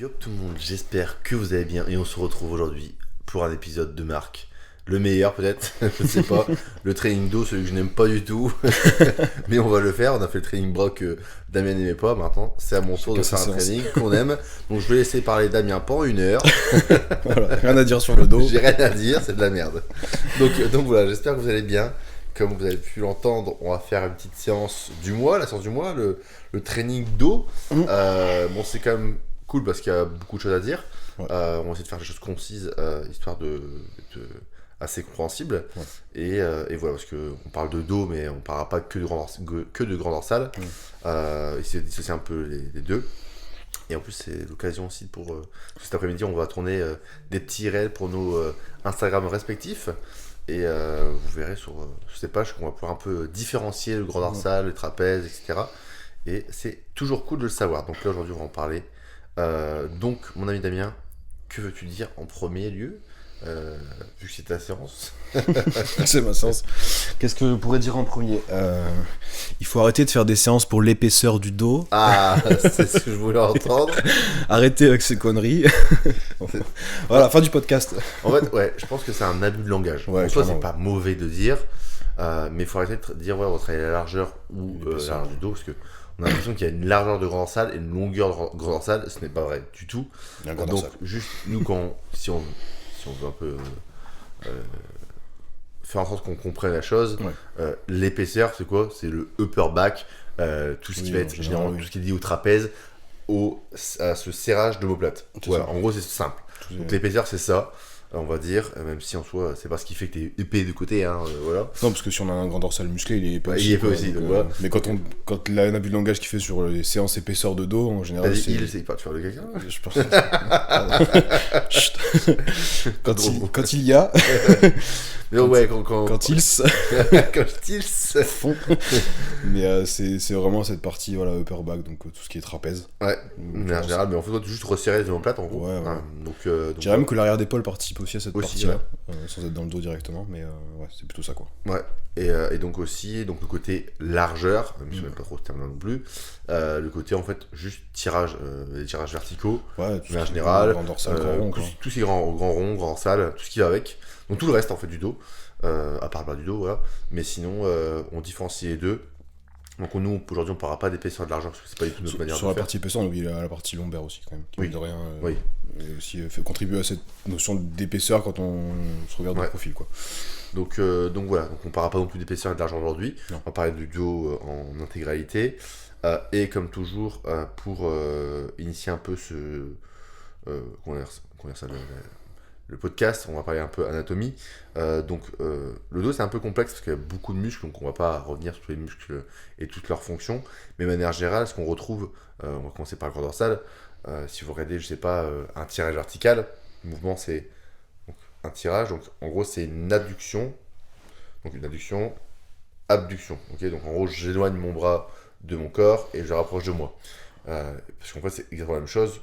Yo tout le monde, j'espère que vous allez bien et on se retrouve aujourd'hui pour un épisode de marque. Le meilleur peut-être, je sais pas, le training dos, celui que je n'aime pas du tout, mais on va le faire. On a fait le training bras que Damien n'aimait pas, maintenant c'est à mon tour de faire un training qu'on aime. Donc je vais laisser parler Damien pendant 1 heure. Voilà, rien à dire sur le dos. J'ai rien à dire, c'est de la merde. Donc voilà, j'espère que vous allez bien. Comme vous avez pu l'entendre, on va faire une petite séance du mois, la séance du mois, le training dos. Bon, c'est quand même cool parce qu'il y a beaucoup de choses à dire. Ouais. On va essayer de faire des choses concises, histoire d'être assez compréhensible. Ouais. Et voilà, parce qu'on parle de dos, mais on ne parlera pas que de grand dorsal. Essayer de dissocier un peu les deux. Et en plus, c'est l'occasion aussi pour cet après-midi, on va tourner des petits réels pour nos Instagram respectifs. Et vous verrez sur ces pages qu'on va pouvoir un peu différencier le grand dorsal, le trapèze, etc. Et c'est toujours cool de le savoir. Donc là, aujourd'hui, on va en parler. Donc, mon ami Damien, que veux-tu dire en premier lieu, vu que c'est ta séance? C'est ma séance. Qu'est-ce que je pourrais dire en premier? Il faut arrêter de faire des séances pour l'épaisseur du dos. Ah, c'est ce que je voulais entendre. Arrêtez avec ces conneries. Voilà, fin du podcast. En fait, ouais, je pense que c'est un abus de langage. Ouais, en soi, c'est clairement, pas mauvais de dire, mais il faut arrêter de dire, ouais, on va travailler la largeur ou la L'épaisseur. largeur du dos, parce que on a l'impression qu'il y a une largeur de grand dorsal et une longueur de grand dorsal. Ce n'est pas vrai du tout. Il y a un grand Donc, dorsal. juste, nous, si on veut un peu faire en sorte qu'on comprenne la chose, l'épaisseur, c'est quoi? C'est le upper back, tout ce qui va être généralement tout ce qui est lié au trapèze, à ce serrage d'omoplate. Voilà, en gros, c'est simple. Donc, l'épaisseur, c'est ça, on va dire, même si en soi, c'est pas ce qui fait que t'es épais de côté, hein, voilà. Non, parce que si on a un grand dorsal musclé, il est épais Ouais, aussi. il est épais quoi, aussi, donc donc, voilà. Mais quand l'abus de langage qu'il fait sur les séances épaisseur de dos, en général, Vas-y, il essaye pas de faire de quelqu'un. Je pense que Chut. Quand il y a, Mais ouais, quand quand ils ils font. Mais c'est vraiment cette partie, voilà, upper back, donc tout ce qui est trapèze. Ouais, Donc, mais en général, mais en fait, toi, juste resserrer les omoplates en gros. Ouais, ouais. Donc, Je dirais même que l'arrière d'épaule participe aussi à cette Aussi, partie-là, sans être dans le dos directement, mais ouais, c'est plutôt ça, quoi. ouais. Et donc aussi, donc le côté largeur, même si je n'aime pas trop ce terme-là non plus, le côté en fait juste tirage, les tirages verticaux, Ouais, mais en général, grand dorsal, grand rond, quoi. tout ce qui est grand rond, grand sale, tout ce qui va avec. Donc tout le reste en fait du dos, à part le bas du dos, voilà. Mais sinon, on différencie les deux. Donc nous, aujourd'hui, on ne parlera pas d'épaisseur et de largeur parce que c'est pas du tout notre manière Sur de la faire. partie épaisseur, on oublie la partie lombaire aussi, quand même, qui, Oui. mine de rien, Oui. et aussi fait contribuer à cette notion d'épaisseur quand on se regarde de profil, quoi. Donc voilà, donc on ne parlera pas non plus d'épaisseur et de largeur aujourd'hui. Non. On va parler du dos en intégralité. Et comme toujours, pour initier un peu comment dire ça, le podcast, on va parler un peu anatomie. Donc le dos c'est un peu complexe parce qu'il y a beaucoup de muscles, donc on va pas revenir sur tous les muscles et toutes leurs fonctions. Mais de manière générale, ce qu'on retrouve, on va commencer par le grand dorsal. Si vous regardez, je sais pas, un tirage vertical, le mouvement c'est donc, un tirage. Donc en gros c'est une adduction. Donc une adduction, abduction. Okay, donc en gros j'éloigne mon bras de mon corps et je le rapproche de moi. Parce qu'en fait c'est exactement la même chose.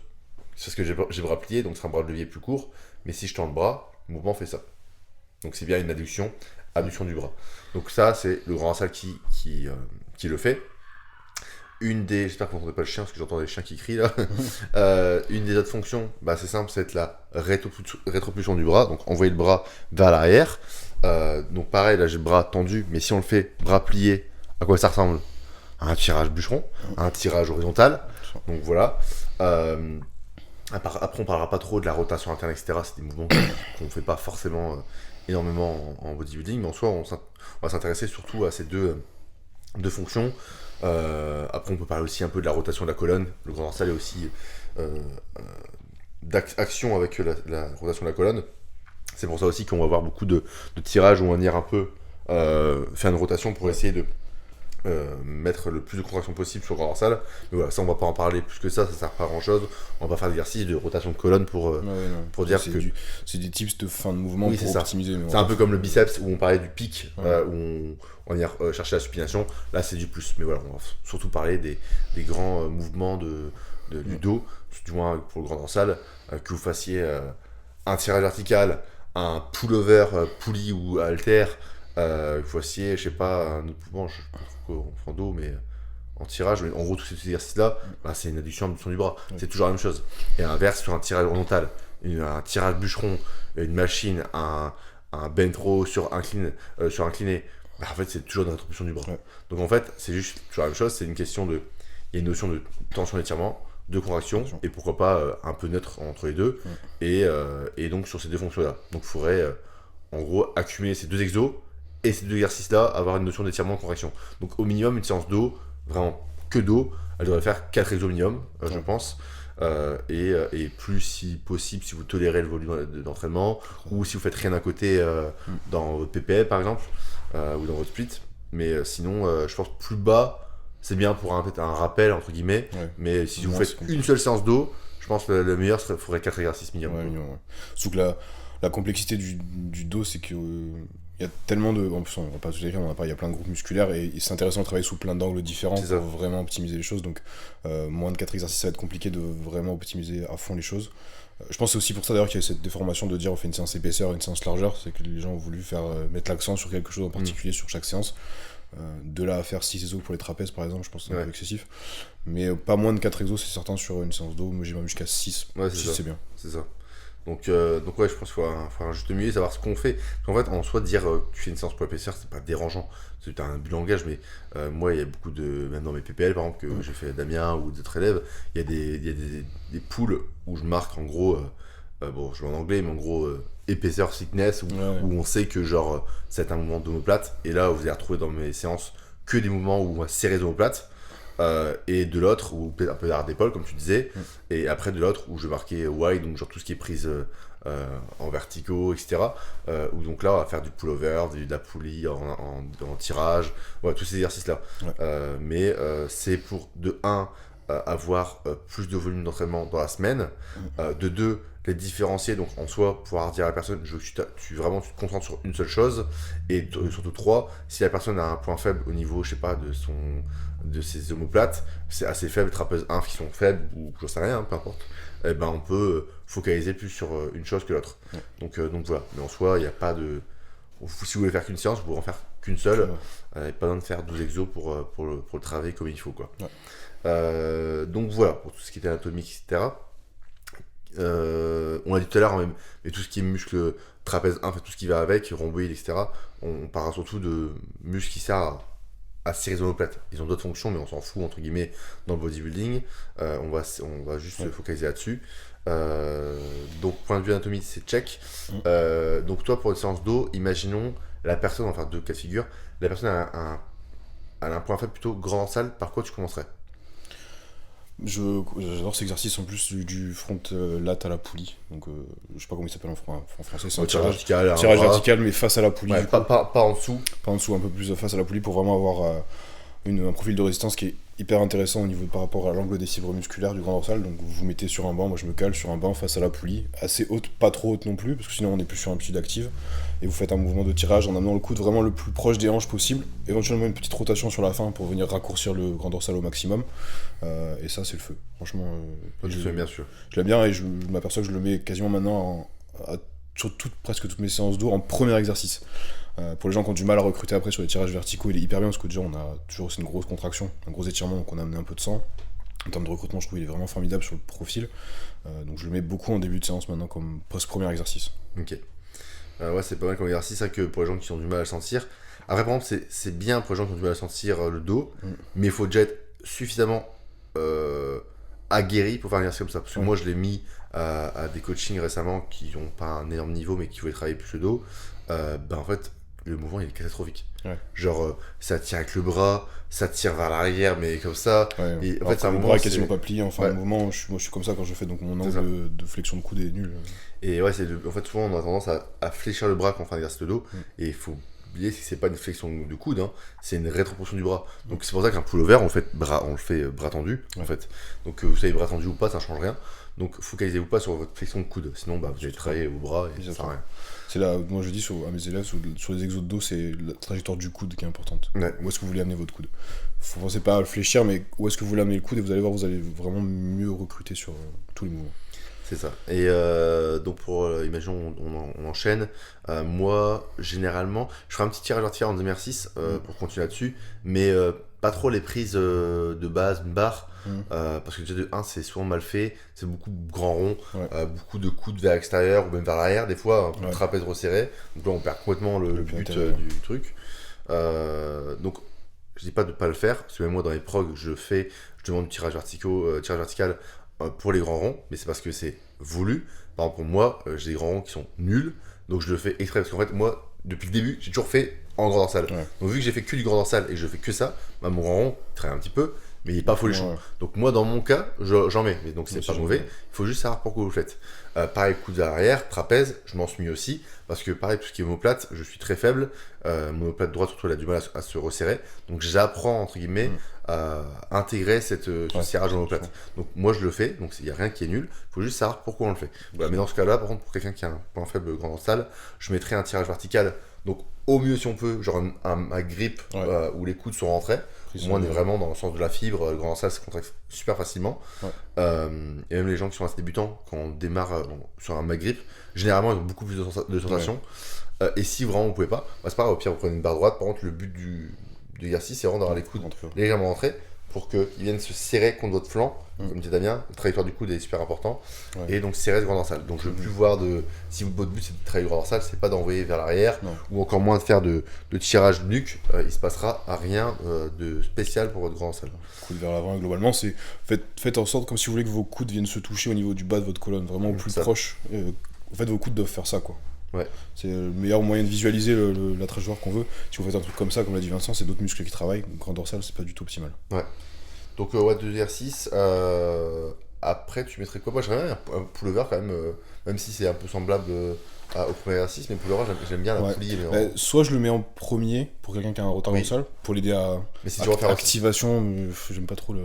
C'est parce que j'ai le bras plié, donc c'est un bras de levier plus court. Mais si je tends le bras, le mouvement fait ça. Donc c'est bien une adduction, abduction du bras. Donc ça, c'est le grand dorsal qui le fait. J'espère que vous n'entendez pas le chien, parce que j'entends des chiens qui crient là. Une des autres fonctions, c'est simple, c'est la rétropulsion du bras. Donc envoyer le bras vers l'arrière. Donc pareil, là j'ai le bras tendu, mais si on le fait bras plié, à quoi ça ressemble? À un tirage bûcheron, à un tirage horizontal. Donc voilà. Après, on parlera pas trop de la rotation interne, etc. C'est des mouvements qu'on ne fait pas forcément énormément en bodybuilding, mais en soi, on va s'intéresser surtout à ces deux fonctions. Après, on peut parler aussi un peu de la rotation de la colonne. Le grand dorsal est aussi d'action avec la rotation de la colonne. C'est pour ça aussi qu'on va avoir beaucoup de tirages où on va venir un peu faire une rotation pour essayer de mettre le plus de contraction possible sur le grand dorsal. Mais voilà, ça on va pas en parler plus que ça sert pas à grand chose. On va pas faire d'exercice de rotation de colonne pour dire que c'est des tips de fin de mouvement, oui, pour optimiser. C'est un peu comme le biceps où on parlait du pic, où on va venir chercher la supination. Là c'est du plus, mais voilà, on va surtout parler des grands mouvements du dos, du moins pour le grand dorsal, que vous fassiez un tirage vertical, un pullover, poulie ou halter, que vous fassiez, je sais pas, un autre mouvement, je sais pas trop quoi en dos, mais en tirage, mais en gros, tous ces exercices-là, bah, c'est une adduction, abduction du bras. Ouais. C'est toujours la même chose. Et à l'inverse, sur un tirage horizontal, un tirage bûcheron, une machine, un bent row sur incliné, bah, en fait, c'est toujours une rétroposition du bras. Ouais. Donc en fait, c'est juste toujours la même chose. C'est une question de. Il y a une notion de tension d'étirement, de contraction, et pourquoi pas un peu neutre entre les deux. Et donc sur ces deux fonctions-là. Donc il faudrait en gros accumuler ces deux exos et ces deux exercices-là, avoir une notion d'étirement de contraction. Donc au minimum, une séance d'eau, vraiment que d'eau, elle devrait faire 4 exos minimum, je pense. Et plus si possible, si vous tolérez le volume d'entraînement, ou si vous faites rien à côté dans votre PPL par exemple, ou dans votre split. Mais sinon, je pense plus bas, c'est bien pour peut-être un rappel, entre guillemets. Ouais. Mais si vous Moi, faites une seule séance d'eau, je pense que le meilleur faudrait 4 exercices minimum. Ouais, minimum, ouais. Surtout que la complexité du dos, c'est que il y a tellement de. En plus, on va pas tout décrire, il y a plein de groupes musculaires et c'est intéressant de travailler sous plein d'angles différents C'est ça. pour vraiment optimiser les choses. Donc, moins de 4 exercices, ça va être compliqué de vraiment optimiser à fond les choses. Je pense que c'est aussi pour ça d'ailleurs qu'il y a cette déformation de dire on fait une séance épaisseur, une séance largeur. C'est que les gens ont voulu mettre l'accent sur quelque chose en particulier sur chaque séance. De là à faire 6 exos pour les trapèzes par exemple, je pense que c'est un peu excessif. Mais pas moins de 4 exos, c'est certain, sur une séance d'eau. Moi j'ai même jusqu'à 6. Ouais, 6 c'est bien. C'est ça. Donc ouais, je pense qu'il faut un juste milieu, savoir ce qu'on fait. Parce qu'en fait, en soi, dire tu fais une séance pour l'épaisseur, c'est pas dérangeant. C'est un but de langage, mais moi, il y a beaucoup de. Même dans mes PPL, par exemple, que j'ai fait Damien ou d'autres élèves, il y a des poules où je marque en gros. Bon, je vais en anglais, mais en gros, épaisseur thickness, où on sait que genre, c'est un mouvement d'omoplate. Et là, vous allez retrouver dans mes séances que des mouvements où on va serrer d'omoplate. Et de l'autre où un peu d'arrêt d'épaule comme tu disais, et après de l'autre où je marquais wide, donc genre tout ce qui est prise en verticaux, etc. Où donc là on va faire du pullover, de la poulie en tirage, voilà, tous ces exercices là. Mais c'est pour de 1 avoir plus de volume d'entraînement dans la semaine, de 2 les différencier, donc en soi pouvoir dire à la personne je veux que tu vraiment tu te concentres sur une seule chose, et surtout 3 si la personne a un point faible au niveau je sais pas de ses omoplates, c'est assez faible, trapèze 1 qui sont faibles ou je sais rien, peu importe, et ben on peut focaliser plus sur une chose que l'autre. Donc voilà, mais en soi il n'y a pas de. Si vous voulez faire qu'une séance, vous pouvez en faire qu'une seule, et pas besoin de faire 12 exos pour le travailler comme il faut quoi. Donc voilà pour tout ce qui est anatomique, etc. On l'a dit tout à l'heure, hein, mais tout ce qui est muscle trapèze 1, fait tout ce qui va avec, rhomboïde, etc. On parle surtout de muscles qui servent à serrer les omoplates. Ils ont d'autres fonctions, mais on s'en fout, entre guillemets, dans le bodybuilding. On va juste se focaliser là-dessus. Donc, point de vue anatomie, c'est check. Donc, toi, pour une séance d'eau, imaginons la personne, on va faire 2 cas de figure. La personne a un point faible plutôt grand dorsal, par quoi tu commencerais? J'adore cet exercice en plus du front lat à la poulie. Donc, je sais pas comment il s'appelle en français. C'est un tirage vertical, mais face à la poulie. Ouais, pas en dessous. Pas en dessous, un peu plus face à la poulie pour vraiment avoir un profil de résistance qui est hyper intéressant au niveau par rapport à l'angle des fibres musculaires du grand dorsal. Donc, vous vous mettez sur un banc, moi je me cale sur un banc face à la poulie, assez haute, pas trop haute non plus, parce que sinon on est plus sur amplitude active. Et vous faites un mouvement de tirage en amenant le coude vraiment le plus proche des hanches possible, éventuellement une petite rotation sur la fin pour venir raccourcir le grand dorsal au maximum. Et ça, c'est le feu. Franchement, je l'aime bien sûr. Je l'aime bien et je m'aperçois que je le mets quasiment maintenant sur presque toutes mes séances d'eau en premier exercice. Pour les gens qui ont du mal à recruter après sur les tirages verticaux, il est hyper bien parce que déjà on a toujours aussi une grosse contraction, un gros étirement, donc on a amené un peu de sang. En termes de recrutement, je trouve qu'il est vraiment formidable sur le profil. Donc je le mets beaucoup en début de séance maintenant comme post-premier exercice. Ok. Ouais, c'est pas mal comme exercice, ça, que pour les gens qui ont du mal à le sentir. Après, par exemple, c'est bien pour les gens qui ont du mal à sentir le dos, mais il faut déjà être suffisamment aguerri pour faire un exercice comme ça. Parce que moi, je l'ai mis à des coachings récemment qui n'ont pas un énorme niveau, mais qui voulaient travailler plus le dos. En fait, le mouvement il est catastrophique. Genre, ça tire avec le bras, ça tire vers l'arrière, mais comme ça. Et en fait, c'est un le mouvement bras est quasiment pas plié. Enfin, le mouvement, je suis comme ça quand je fais, donc mon angle de flexion de coude est nul. Et ouais, en fait, souvent on a tendance à fléchir le bras quand on fait un exercice de dos, et il faut oublier que c'est pas une flexion de coude, hein, c'est une rétroposition du bras. Donc c'est pour ça qu'un pullover, on le fait bras tendu, en fait. Donc vous savez bras tendu ou pas, ça change rien. Donc focalisez-vous pas sur votre flexion de coude, sinon vous allez travailler vos bras et ça sert à rien. C'est là, moi je dis à mes élèves, sur les exos de dos, c'est la trajectoire du coude qui est importante. Où est-ce que vous voulez amener votre coude? Faut penser pas à le fléchir, mais où est-ce que vous voulez amener le coude, et vous allez voir, vous allez vraiment mieux recruter sur tous les mouvements. C'est ça. Et donc imaginons, on enchaîne. Moi, généralement, je ferai un petit tirage vertical en deuxième exercice pour continuer là-dessus, mais pas trop les prises de base, une barre, parce que déjà de 1 c'est souvent mal fait, c'est beaucoup de grands ronds, beaucoup de coudes vers l'extérieur ou même vers l'arrière, des fois un trapèze resserré, donc là on perd complètement le but du truc. Donc je dis pas de pas le faire, parce que même moi dans les progs je demande du tirage vertical pour les grands ronds, mais c'est parce que c'est voulu. Par exemple pour moi, j'ai des grands ronds qui sont nuls, donc je le fais exprès, parce qu'en fait moi depuis le début j'ai toujours fait en grand dorsal. Donc vu que j'ai fait que du grand dorsal et que je fais que ça, bah, mon grand rond traîne un petit peu, mais il est pas folichon. Donc moi dans mon cas, j'en mets, mais donc c'est pas mauvais. Il faut juste savoir pourquoi vous le faites. Pareil, coude à l'arrière, trapèze, je m'en suis mis aussi, parce que pareil, tout ce qui est omoplate, je suis très faible. Mon omoplate droite surtout, elle a du mal à se resserrer. Donc j'apprends entre guillemets à intégrer ce serrage en omoplate. Donc moi je le fais, donc il n'y a rien qui est nul, il faut juste savoir pourquoi on le fait. Voilà, mais dans ce cas-là, par contre, pour quelqu'un qui a un point faible grand dorsal, je mettrai un tirage vertical. Donc au mieux si on peut, genre un grip où les coudes sont rentrés. Moi on est vraiment dans le sens de la fibre, le grand dorsal se contracte super facilement. Et même les gens qui sont assez débutants, quand on démarre sur un mag grip, généralement ils ont beaucoup plus de sensations. Et si vraiment vous pouvez pas, bah, c'est pas grave, au pire vous prenez une barre droite. Par contre le but de l'exercice c'est vraiment d'avoir les coudes légèrement rentrés pour qu'ils viennent se serrer contre votre flanc. Comme dit Damien, le trajectoire du coude est super important. Et donc serrer ce grand dorsal. Donc je veux plus voir si votre but c'est de travailler le grand dorsal, c'est pas d'envoyer vers l'arrière ou encore moins de faire de tirage nuque. Il se passera à rien de spécial pour votre grand dorsal. Coude vers l'avant, et globalement c'est faites en sorte comme si vous voulez que vos coudes viennent se toucher au niveau du bas de votre colonne, vraiment au plus proche. En fait vos coudes doivent faire ça quoi. C'est le meilleur moyen de visualiser la trajectoire qu'on veut. Si vous faites un truc comme ça, comme l'a dit Vincent, c'est d'autres muscles qui travaillent. Donc grand dorsal c'est pas du tout optimal. Donc deux exercices. Après tu mettrais quoi? Moi j'aimerais bien un pullover quand même, même si c'est un peu semblable au premier exercice, mais pullover j'aime bien la poulie. Soit je le mets en premier pour quelqu'un qui a un retard dorsal, pour l'aider à activation, j'aime pas trop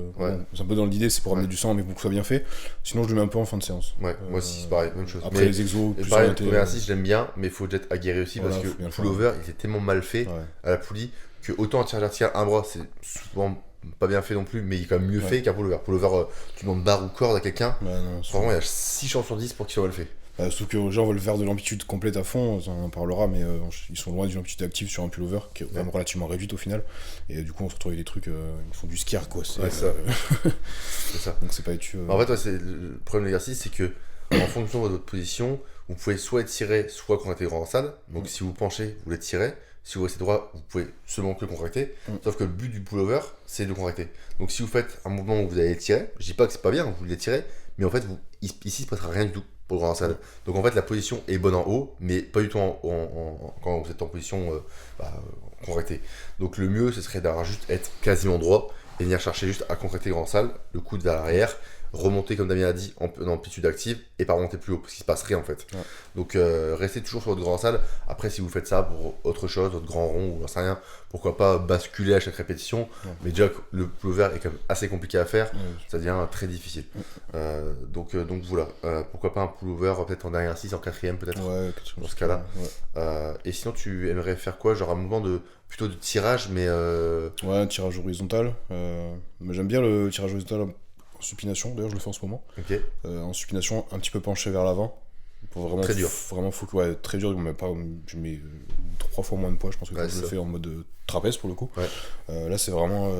c'est un peu dans l'idée, c'est pour amener du sang mais pour que ce soit bien fait. Sinon je le mets un peu en fin de séance. Moi aussi c'est pareil, même chose. Après les exos plus pareil, le premier exercice j'aime bien, mais il faut être aguerri aussi parce que le pullover il est tellement mal fait à la poulie que autant un tirage vertical un bras c'est souvent pas bien fait non plus, mais il est quand même mieux fait qu'un pullover. Pullover, tu demandes barre ou corde à quelqu'un, vraiment il y a 6 chances sur 10 pour qu'il soit mal fait. Sauf que les gens veulent faire de l'amplitude complète à fond, on en parlera, mais ils sont loin d'une amplitude active sur un pullover qui est vraiment relativement réduite au final. Et du coup on se retrouve avec des trucs, ils font du skier quoi. C'est ça. Donc c'est pas étu. En fait c'est le problème de l'exercice, c'est que en fonction de votre position, vous pouvez soit étirer, soit contracter le grand dorsal. Donc si vous penchez, vous l'étirez. Si vous restez droit, vous pouvez seulement que le contracter. Sauf que le but du pullover, c'est de le contracter. Donc si vous faites un mouvement où vous allez étirer, je dis pas que c'est pas bien, vous l'étirez, mais en fait, ici, il se passera rien du tout pour le grand dorsal. Donc en fait, la position est bonne en haut, mais pas du tout quand vous êtes en position contractée. Donc le mieux, ce serait d'avoir juste être quasiment droit et venir chercher juste à contracter le grand dorsal, le coude vers l'arrière, remonter comme Damien a dit en amplitude active et pas remonter plus haut parce qu'il se passe rien en fait. Donc restez toujours sur votre grand dorsal. Après si vous faites ça pour autre chose, votre grand rond ou j'en sais rien, pourquoi pas basculer à chaque répétition, mais déjà que le pullover est quand même assez compliqué à faire, ça devient très difficile. Donc voilà, pourquoi pas un pullover peut-être en dernier exercice, en quatrième peut-être dans ce cas-là. Et sinon tu aimerais faire quoi, genre un mouvement plutôt de tirage mais un tirage horizontal. Mais j'aime bien le tirage horizontal en supination, d'ailleurs je le fais en ce moment. En supination un petit peu penché vers l'avant pour vraiment très dur. Vraiment très dur, je mets 3 fois moins de poids je pense que je le fais en mode trapèze pour le coup. Là c'est vraiment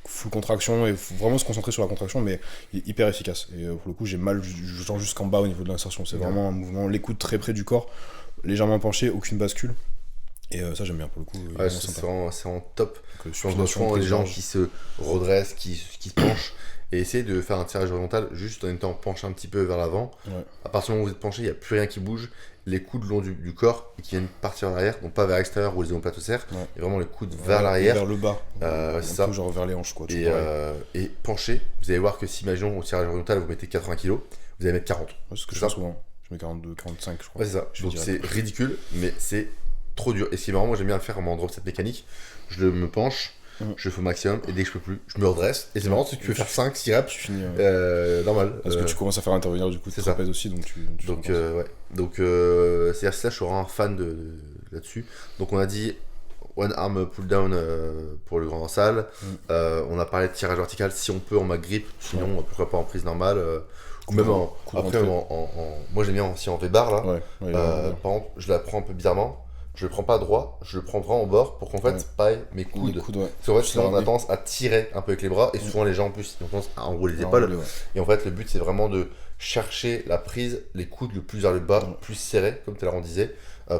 full contraction et faut vraiment se concentrer sur la contraction, mais il est hyper efficace et pour le coup j'ai mal jusqu'en bas au niveau de l'insertion. C'est vraiment un mouvement, les coudes très près du corps, légèrement penché, aucune bascule. Et ça j'aime bien pour le coup. C'est vraiment top. Franchement les gens qui se redressent, qui se penchent et essayer de faire un tirage horizontal juste en étant penché un petit peu vers l'avant. À partir du moment où vous êtes penché, il n'y a plus rien qui bouge, les coudes le long du corps et qui viennent partir vers l'arrière, donc pas vers l'extérieur où les omoplates se serrent, et vraiment les coudes vers l'arrière, vers le bas, c'est ça, genre vers les hanches quoi. Et penché, vous allez voir que si imaginons au tirage horizontal vous mettez 80 kg, vous allez mettre 40. C'est ce que je fais souvent, je mets 42, 45 je crois. C'est ça, donc c'est ridicule mais c'est trop dur. Et ce qui est marrant, moi j'aime bien le faire en drop set mécanique, je me penche, je fais au maximum et dès que je peux plus, je me redresse. Et c'est marrant, c'est que tu peux faire 5-6 reps, tu finis normal. Parce que tu commences à faire intervenir du coup tes trapèzes aussi, donc donc c'est ça, je suis vraiment un fan là-dessus. Donc on a dit one arm pull down pour le grand dorsal. On a parlé de tirage vertical si on peut en mag grip, sinon pourquoi pas en prise normale. Ou même moi j'aime bien aussi en V-bar là. Par exemple, je la prends un peu bizarrement. je le prends pas droit, je le prends vraiment au bord pour qu'en fait, Ouais. pareil, mes Les coudes. coudes, ouais. Parce qu'en fait, C'est sinon, on a ramené. tendance à tirer un peu avec les bras et souvent les gens en plus, ils ont tendance à enrouler les Alors, épaules. ouais. Et en fait, le but, c'est vraiment de chercher la prise, les coudes le plus vers le bas, Ouais. plus serrés, comme tout à l'heure on disait,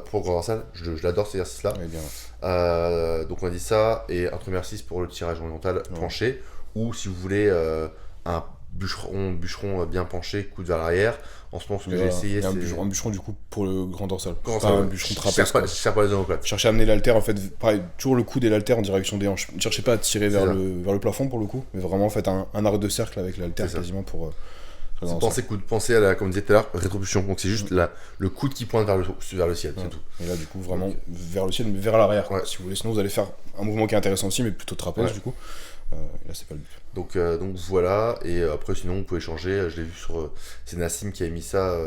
pour le grand dorsal. Je l'adore cet exercice-là. Ouais, bien. Donc on a dit ça, et un premier exercice pour le tirage horizontal Ouais. penché, ou si vous voulez un bûcheron bien penché, coude vers l'arrière. En ce moment, ce que Mais j'ai voilà. essayé, Et un c'est. bûcheron du coup pour le grand dorsal. Comment Pas ça, un ouais. bûcheron Je trapèze. cherche pas les omoplates. Cherchez à amener l'haltère en fait, pareil, toujours le coude et l'haltère en direction des hanches. Ne cherchez pas à tirer C'est ça. vers le plafond pour le coup, mais vraiment faites un arc de cercle avec l'haltère C'est ça. quasiment pour. le C'est grand penser coude, penser à la, comme on disait tout à l'heure, rétropulsion. Donc c'est juste le coude qui pointe vers le ciel, Ouais. c'est tout. Et là, du coup, vraiment vers le ciel, mais vers l'arrière. Ouais. Si vous voulez, sinon vous allez faire un mouvement qui est intéressant aussi, mais plutôt trapèze Ouais. du coup. Et là, c'est pas le but. Donc voilà, et après sinon vous pouvez changer, je l'ai vu sur, c'est Nassim qui a mis ça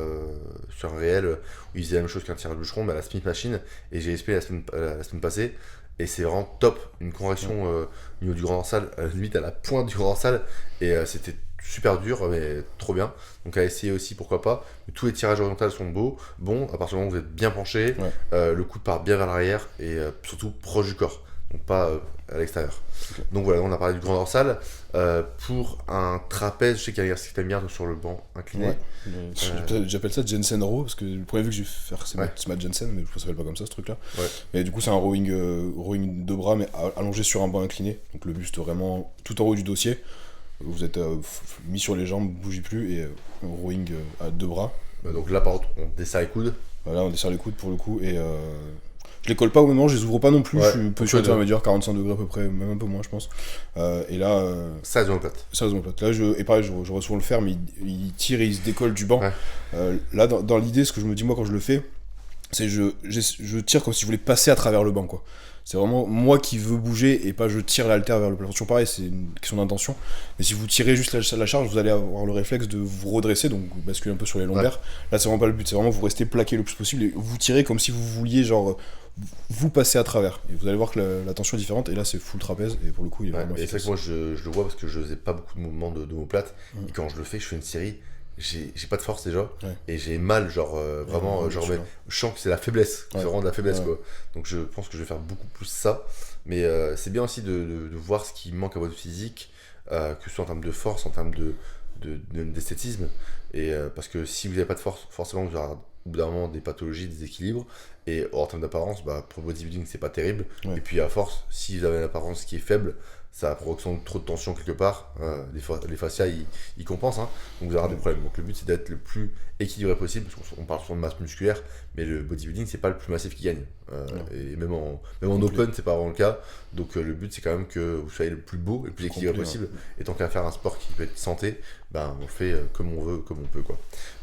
sur un réel, où il faisait la même chose qu'un tirage de bûcheron, mais à la Smith Machine, et j'ai expliqué la semaine passée, et c'est vraiment top, une correction au niveau du grand dorsal, limite à la pointe du grand dorsal, et c'était super dur, mais trop bien, donc à essayer aussi, pourquoi pas. Tous les tirages horizontaux sont bons, à partir du moment où vous êtes bien penché, Ouais. le coude part bien vers l'arrière, et surtout proche du corps, donc pas à l'extérieur. Ok. Donc voilà, on a parlé du grand dorsal. Pour un trapèze, je sais qu'il y a un exercice qui t'aime bien sur le banc incliné. Ouais. J'appelle ça Jensen Row, parce que le premier vu que je vais faire, c'est Ouais. Matt Jensen, mais ça s'appelle pas comme ça ce truc-là. Ouais. Et du coup, c'est un rowing de bras, mais allongé sur un banc incliné. Donc le buste vraiment tout en haut du dossier. Vous êtes mis sur les jambes, bougez plus, et rowing à deux bras. Donc là, par contre, on desserre les coudes. Voilà, on desserre les coudes pour le coup, et je les colle pas au moment, je les ouvre pas non plus, Ouais, je suis position intermédiaire, 45 degrés à peu près, même un peu moins je pense. Et là, Ça, ils ont le plate. sérieusement, là et pareil, je reçois le faire, mais il tire et il se décolle du banc. Ouais. Là, dans l'idée, ce que je me dis moi quand je le fais, c'est je tire comme si je voulais passer à travers le banc, quoi. C'est vraiment moi qui veux bouger et pas je tire l'haltère vers le plafond. Toujours pareil, c'est une question d'intention. Mais si vous tirez juste la charge, vous allez avoir le réflexe de vous redresser, donc vous basculez un peu sur les lombaires. Là, c'est vraiment pas le but, c'est vraiment vous restez plaqué le plus possible et vous tirez comme si vous vouliez, genre, vous passer à travers. Et vous allez voir que la tension est différente, et là, c'est full trapèze, et pour le coup, il est Ouais, vraiment et c'est vrai efficace. que moi, je le vois parce que je faisais pas beaucoup de mouvements d'omoplate. Et quand je le fais, je fais une série. J'ai pas de force déjà. Ouais. Et j'ai mal, genre, vraiment. Genre, mais je sens que c'est la faiblesse. Ouais. C'est vraiment de la faiblesse, Ouais. quoi. Donc je pense que je vais faire beaucoup plus ça. Mais c'est bien aussi de voir ce qui manque à votre physique, que ce soit en termes de force, en termes d'esthétisme. Et parce que si vous n'avez pas de force, forcément vous aurez au bout d'un moment des pathologies, des équilibres. Et en termes d'apparence, bah, pour le bodybuilding, c'est pas terrible. Ouais. Et puis à force, si vous avez une apparence qui est faible, ça provoque sans doute trop de tension quelque part. Les fascias, ils compensent, hein, donc vous aurez des problèmes. Donc le but, c'est d'être le plus équilibré possible, parce qu'on parle souvent de masse musculaire, mais le bodybuilding, c'est pas le plus massif qui gagne. Et même en open, c'est pas vraiment le cas. Donc le but, c'est quand même que vous soyez le plus beau et le plus équilibré Complet, possible. Et tant qu'à faire un sport qui peut être santé, ben, on fait comme on veut, comme on peut, quoi.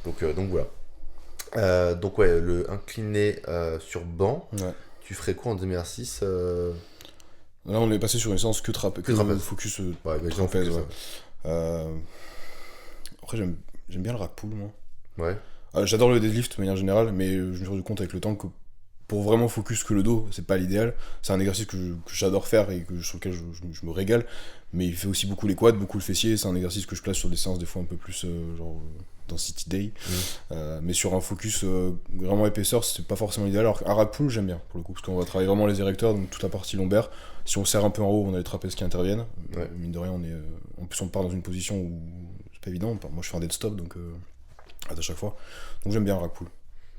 Donc voilà. Donc ouais, le incliné sur banc, Ouais. tu ferais quoi en demi-exercice Là, on est passé sur une séance que trapèze. Focus Ouais, bah, trapèze, disons, ouais. Après, j'aime bien le rack pull, moi. Ouais. J'adore le deadlift de manière générale, mais je me suis rendu compte avec le temps que pour vraiment focus que le dos, c'est pas l'idéal. C'est un exercice que j'adore faire et sur lequel je me régale, mais il fait aussi beaucoup les quads, beaucoup le fessier. C'est un exercice que je place sur des séances des fois un peu plus genre density day, mais sur un focus vraiment épaisseur, c'est pas forcément l'idéal. Alors qu'un rack pull, j'aime bien pour le coup, parce qu'on va travailler vraiment les érecteurs, donc toute la partie lombaire. Si on serre un peu en haut, on a les trapèzes qui interviennent. Ouais. Mine de rien, en plus on part dans une position où c'est pas évident. Moi, je fais un dead stop, donc à chaque fois. Donc j'aime bien un rack pull.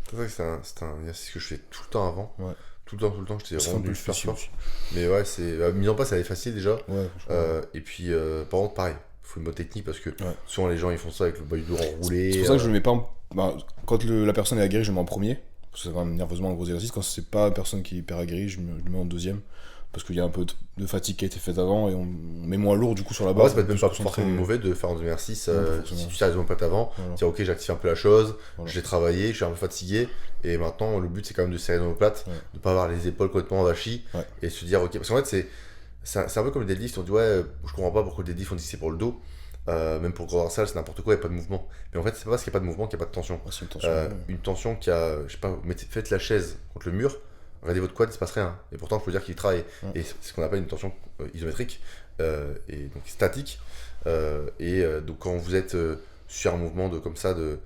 C'est vrai que c'est un exercice que je fais tout le temps avant. Ouais. Tout le temps, j'étais C'est un vraiment peu nul super fessier fort. aussi. Mais ouais, c'est mis en place, elle est facile déjà. Ouais, franchement. Et puis, par contre, pareil, il faut une bonne technique parce que Ouais. souvent les gens ils font ça avec le bas du dos enroulé. C'est pour ça que je le mets pas quand la personne est aguerrie, je le mets en premier, parce que c'est quand même nerveusement un gros exercice. Quand c'est pas une personne qui est hyper aguerrie, je le mets en deuxième, parce qu'il y a un peu de fatigue qui a été faite avant, et on met moins lourd du coup sur la Bah, barre. ça peut être même on peut pas se forcément concentrer. mauvais de faire un exercice Non, pas si forcément. tu t'arrêtes pas avant. Voilà. Dire ok, j'active un peu la chose, Voilà. j'ai travaillé, je suis un peu fatigué, et maintenant le but c'est quand même de serrer dans le plate, Ouais. de pas avoir les épaules complètement avachies, Ouais. et se dire ok, parce qu'en fait c'est un peu comme le deadlift, on dit ouais, je comprends pas pourquoi le deadlift on dit que c'est pour le dos. Même pour le grand dorsal, c'est n'importe quoi, il n'y a pas de mouvement. Mais en fait, c'est pas parce qu'il n'y a pas de mouvement qu'il n'y a pas de tension. Ah, c'est une tension. Une tension qui a, je sais pas, faites la chaise contre le mur, regardez votre quad, il se passe rien. Et pourtant, il faut dire qu'il travaille. Ouais. Et c'est ce qu'on appelle une tension isométrique, et donc statique. Donc quand vous êtes sur un mouvement comme ça de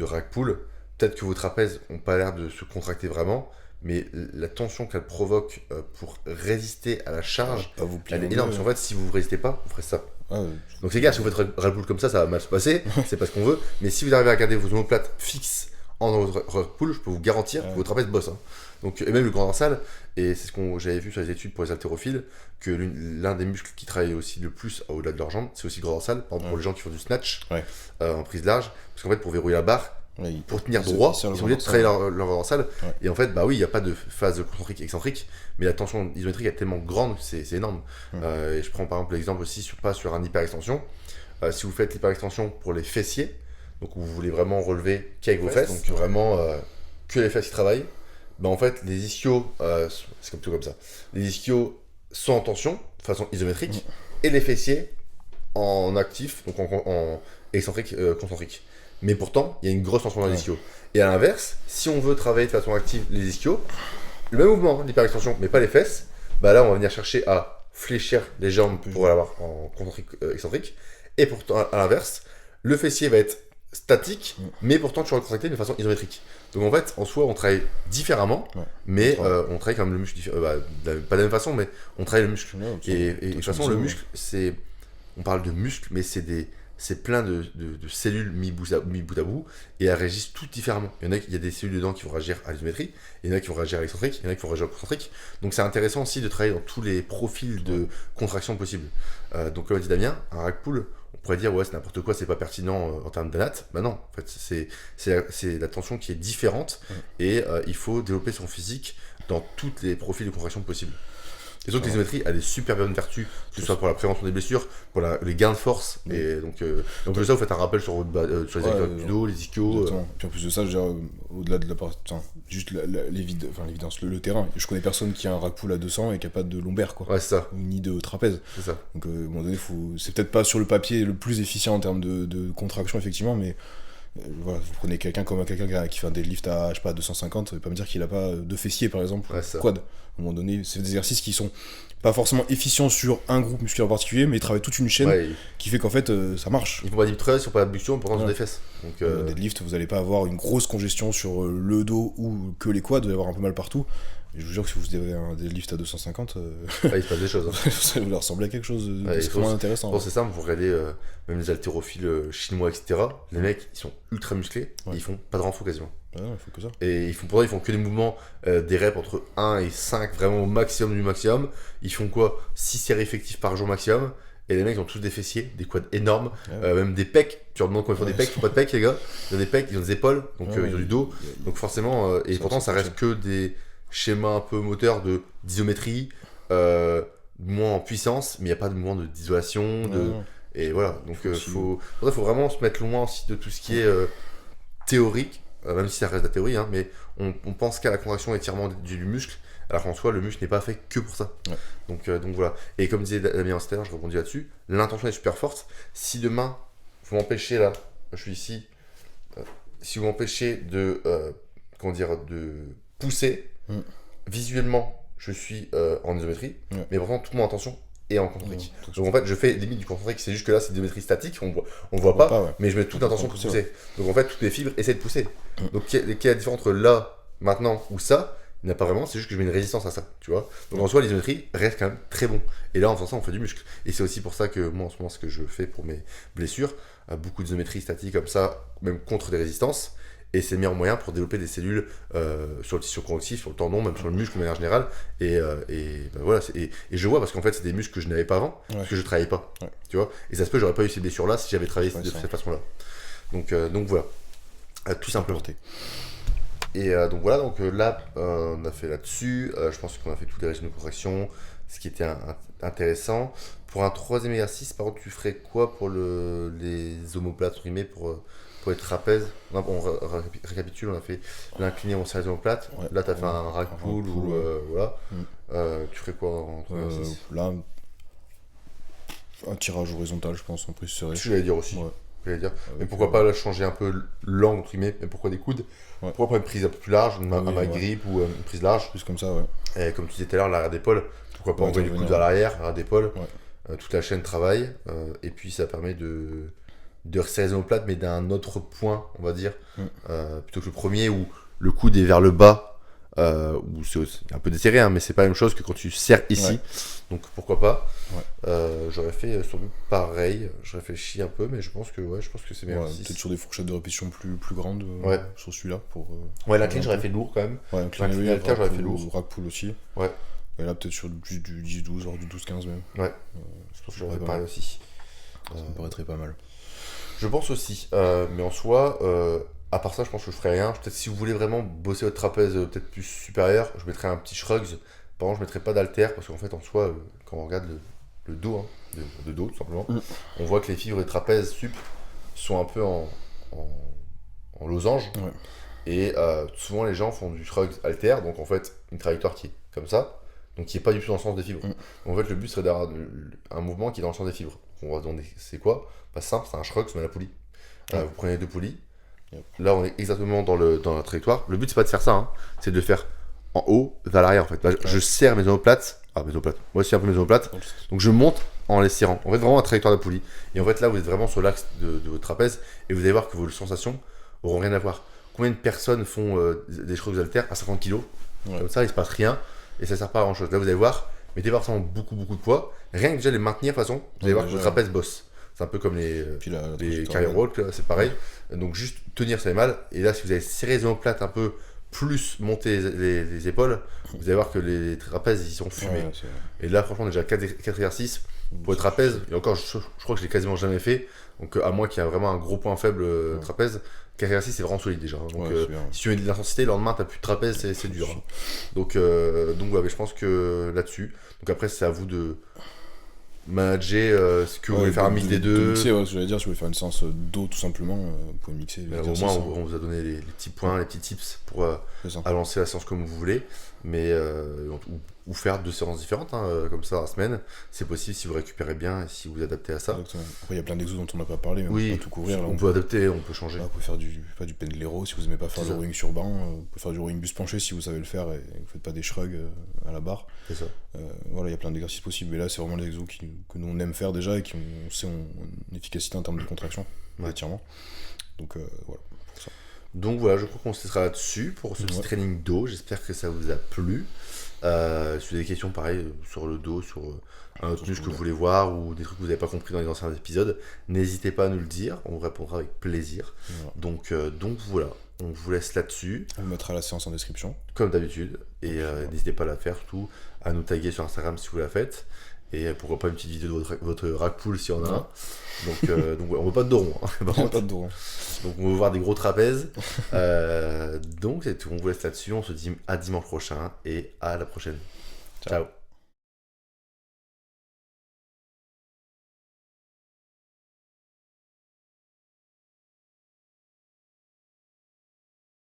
rack pull, peut-être que vos trapèzes n'ont pas l'air de se contracter vraiment, mais la tension qu'elle provoque pour résister à la charge, Pas vous plier elle est en énorme. deux. Parce qu'en fait, si vous ne résistez pas, vous ferez ça. Ah, Donc les gars, si vous faites Red Bull comme ça va mal se passer, c'est pas ce qu'on veut. Mais si vous arrivez à garder vos omoplates fixes dans votre Red Bull, je peux vous garantir que votre trapèze bosse. Hein. Donc, et même le grand dorsal, et c'est ce que j'avais vu sur les études pour les haltérophiles, que l'un des muscles qui travaille aussi le plus au-delà de leur jambe, c'est aussi le grand dorsal. Par exemple, pour les gens qui font du snatch en prise large, parce qu'en fait, pour verrouiller la barre, pour tenir droit, ils sont obligés de travailler leur grand dorsal. Ouais. Et en fait, bah oui, il n'y a pas de phase concentrique excentrique, mais la tension isométrique est tellement grande, c'est énorme. Et je prends par exemple l'exemple aussi, pas sur un hyperextension. Si vous faites l'hyperextension pour les fessiers, donc vous voulez vraiment relever qu'avec vos fesses, donc vraiment que les fesses qui travaillent, bah en fait, les ischios, c'est plutôt comme ça, les ischios sont en tension, de façon isométrique, et les fessiers en actif, donc en excentrique, concentrique. Mais pourtant, il y a une grosse tension dans les ischios. Et à l'inverse, si on veut travailler de façon active les ischios, le même mouvement, l'hyperextension, mais pas les fesses, bah là, on va venir chercher à fléchir les jambes pour l'avoir en concentrique, excentrique. Et pourtant, à l'inverse, le fessier va être statique, mais pourtant toujours contracté de façon isométrique. Donc en fait, en soi, on travaille différemment, mais on travaille quand même le muscle, pas de la même façon, mais on travaille le muscle. Et de toute façon, le muscle, on parle de muscle, mais c'est plein de cellules mis bout à bout, et elles réagissent toutes différemment. Il y a des cellules dedans qui vont réagir à l'isométrie, il y en a qui vont réagir à l'excentrique, il y en a qui vont réagir au concentrique. Donc c'est intéressant aussi de travailler dans tous les profils de contraction possibles. Donc comme a dit Damien, un rack pull, on pourrait dire ouais c'est n'importe quoi, c'est pas pertinent en termes d'anat. Bah non, en fait c'est la tension qui est différente, et il faut développer son physique dans tous les profils de contraction possibles. Et donc l'isométrie a des super bonnes vertus, que ce soit pour la prévention des blessures, pour les gains de force, et donc ça vous faites un rappel sur les acteurs du dos, les ischios. Puis en plus de ça, je veux dire, au-delà de la partie, juste l'évidence, le terrain. Je connais personne qui a un rack pull à 200 et qui a pas de lombaire, quoi. Ouais, c'est ça. Ni de trapèze. C'est ça. Donc à un moment donné, c'est peut-être pas sur le papier le plus efficient en termes de contraction, effectivement, mais voilà, vous prenez quelqu'un qui fait un deadlift à, je sais pas, 250, vous allez pas me dire qu'il a pas de fessier, par exemple, ou quad. À un moment donné, c'est des exercices qui sont pas forcément efficients sur un groupe musculaire particulier, mais ils travaillent toute une chaîne qui fait qu'en fait, ça marche. Ils font pas d'hypertrophy, ils font pas d'abduction, pourtant ils ont des fesses. Donc, deadlift, vous allez pas avoir une grosse congestion sur le dos ou que les quads, vous allez avoir un peu mal partout. Et je vous jure que si vous avez un deadlift à 250, il se passe des choses. Hein. Ça va leur ressembler à quelque chose d'extrêmement intéressant. Bon, c'est simple, vous regardez même les haltérophiles chinois, etc. Les mecs, ils sont ultra musclés, et ils font pas de renfort quasiment. Ah non, il faut que ça. Et pourtant, ils font que des mouvements, des reps entre 1 et 5, vraiment au maximum du maximum. Ils font quoi 6 séries effectives par jour maximum. Et les mecs, ils ont tous des fessiers, des quads énormes, même des pecs. Tu leur demandes comment ils font des pecs, ils font pas de pecs, les gars. Ils ont des pecs, ils ont des épaules, donc ils ont du dos. Donc forcément, et pourtant, ça reste que des schémas un peu moteurs d'isométrie, moins en puissance, mais il n'y a pas de mouvement d'isolation. Et voilà, donc il faut vraiment se mettre loin aussi de tout ce qui est théorique, même si ça reste de la théorie, hein, mais on pense qu'à la contraction et étirement du muscle, alors qu'en soi, le muscle n'est pas fait que pour ça. Donc voilà. Et comme disait Damien Anster, je rebondis là-dessus, l'intention est super forte. Si demain, vous m'empêchez là, je suis ici, si vous m'empêchez de pousser, visuellement, je suis en isométrie, mais pourtant, toute mon intention est en concentrique. Donc en fait, je fais limite du concentrique, c'est juste que là, c'est l'isométrie statique, on voit pas, mais je mets toute l'intention pour pousser. Donc en fait, toutes les fibres essaient de pousser. Donc quelle est la différence entre là, maintenant ou ça? Il n'y en a pas vraiment, c'est juste que je mets une résistance à ça, tu vois. Donc en soi, l'isométrie reste quand même très bon. Et là, en faisant ça, on fait du muscle. Et c'est aussi pour ça que moi, en ce moment, ce que je fais pour mes blessures, beaucoup d'isométrie statique comme ça, même contre des résistances. Et c'est le meilleur moyen pour développer des cellules sur le tissu conjonctif, sur le tendon, même sur le muscle de manière générale. Et voilà, et je vois parce qu'en fait, c'est des muscles que je n'avais pas avant, parce que je ne travaillais pas. Tu vois. Et ça se peut, j'aurais pas eu ces blessures-là si j'avais travaillé de cette façon-là. Donc voilà, tout simplement. Et donc voilà, donc là, on a fait là-dessus. Je pense qu'on a fait tous les régimes de contraction, ce qui était intéressant. Pour un troisième exercice, par contre, tu ferais quoi pour les omoplates, entre guillemets, pour les trapèzes? On récapitule, on a fait l'incliné, on serre les omoplates. Là, tu as fait un rack pull ou voilà. Tu ferais quoi en troisième exercice? Là, un tirage horizontal, je pense, en plus serré. Je l'allais dire aussi. Mais pourquoi pas là, changer un peu l'angle, entre guillemets, mais pourquoi des coudes? Pourquoi pas une prise un peu plus large, une main grip ou une prise large? Plus comme ça, Et comme tu disais tout à l'heure, l'arrière d'épaule, pourquoi pas envoyer les coudes vers l'arrière, l'arrière d'épaule, toute la chaîne travaille, et puis ça permet de resserrer les omoplates, mais d'un autre point, on va dire, plutôt que le premier où le coude est vers le bas, où c'est un peu desserré, hein, mais c'est pas la même chose que quand tu serres ici. Ouais. Donc pourquoi pas. Ouais. J'aurais fait sans doute pareil. Je réfléchis un peu, mais je pense que c'est bien. Ouais, peut-être sur des fourchettes de répétition plus grandes sur celui-là. Ouais, la clean, j'aurais fait lourd quand même. Ouais, La clean halter, j'aurais fait lourd. Rack pull aussi. Ouais. Et là, peut-être sur du 10-12, voire du 12-15 même. Ouais. Je pense que j'aurais fait pareil aussi. Ça me paraîtrait pas mal. Je pense aussi. Mais en soi, à part ça, je pense que je ferais rien. Peut-être si vous voulez vraiment bosser votre trapèze peut-être plus supérieur, je mettrais un petit shrugs. Par contre, je mettrais pas d'halter parce qu'en fait, en soi, quand on regarde le dos, hein, de dos tout simplement, on voit que les fibres des trapèzes sup sont un peu en losange. Ouais. Et souvent, les gens font du shrugs halter, donc en fait, une trajectoire qui est comme ça, donc qui est pas du tout dans le sens des fibres. En fait, le but serait d'avoir un mouvement qui est dans le sens des fibres. On va se demander c'est quoi? Pas simple, c'est un shrugs mais la poulie. Vous prenez les deux poulies. Là, on est exactement dans la trajectoire. Le but, c'est pas de faire ça, hein. C'est de le faire en haut vers l'arrière en fait. Là, je serre mes omoplates. Moi aussi un peu mes omoplates. Donc je monte en les serrant. En fait, vraiment la trajectoire de la poulie. Et en fait, là, vous êtes vraiment sur l'axe de votre trapèze et vous allez voir que vos sensations auront rien à voir. Combien de personnes font des shrugs haltères à 50 kg? Comme ça, il se passe rien et ça sert pas à grand chose. Là, vous allez voir, mettez pas forcément beaucoup de poids. Rien que déjà les maintenir de toute façon, vous allez voir que votre trapèze bosse. C'est un peu comme les carrière walk, c'est pareil. Donc juste tenir, ça fait mal. Et là, si vous avez serré les omoplates un peu, plus monter les épaules, vous allez voir que les trapèzes ils sont fumés. Et là, franchement, on a déjà 4 exercices pour le trapèze. Et encore, je crois que je l'ai quasiment jamais fait. Donc, à moins qu'il y ait vraiment un gros point faible trapèze, 4 exercices c'est vraiment solide déjà. Donc, si tu mets de l'intensité, le lendemain, t'as plus de trapèze, c'est dur. Hein. Donc ouais, mais je pense que là-dessus. Donc, après, c'est à vous de manager ce que vous voulez faire un mix des deux. Mixer, ce que j'allais dire, si vous voulez faire une séance d'eau tout simplement, vous pouvez mixer. Au moins, on vous a donné les petits points, les petits tips pour avancer la séance comme vous voulez. Mais ou faire 2 séances différentes, hein, comme ça, la semaine. C'est possible si vous récupérez bien et si vous adaptez à ça. Exactement. Après, il y a plein d'exos dont on n'a pas parlé, mais on peut pas tout couvrir. Là, on peut adapter, on peut changer. Là, vous pouvez faire du pendlero si vous n'aimez pas faire le rowing sur banc. Vous pouvez faire du rowing bus penché si vous savez le faire et que vous ne faites pas des shrugs à la barre. C'est ça. Voilà, il y a plein d'exercices possibles. Mais là, c'est vraiment les exos que nous on aime faire déjà et qui ont une efficacité en termes de contraction, d'étirement. Donc voilà. Donc voilà, je crois qu'on se laissera là-dessus pour ce petit training dos. J'espère que ça vous a plu. Si vous avez des questions pareil sur le dos, sur un autre muscle que vous voulez voir ou des trucs que vous n'avez pas compris dans les anciens épisodes, n'hésitez pas à nous le dire, on vous répondra avec plaisir. Voilà. Donc voilà, on vous laisse là-dessus. On vous mettra la séance en description. Comme d'habitude. Et n'hésitez pas à la faire, surtout à nous taguer sur Instagram si vous la faites. Et pourquoi pas une petite vidéo de votre rack pull si on en a un. Donc on veut pas de dos rond. Hein. Donc on veut voir des gros trapèzes. Donc c'est tout, on vous laisse là-dessus. On se dit à dimanche prochain et à la prochaine. Ciao.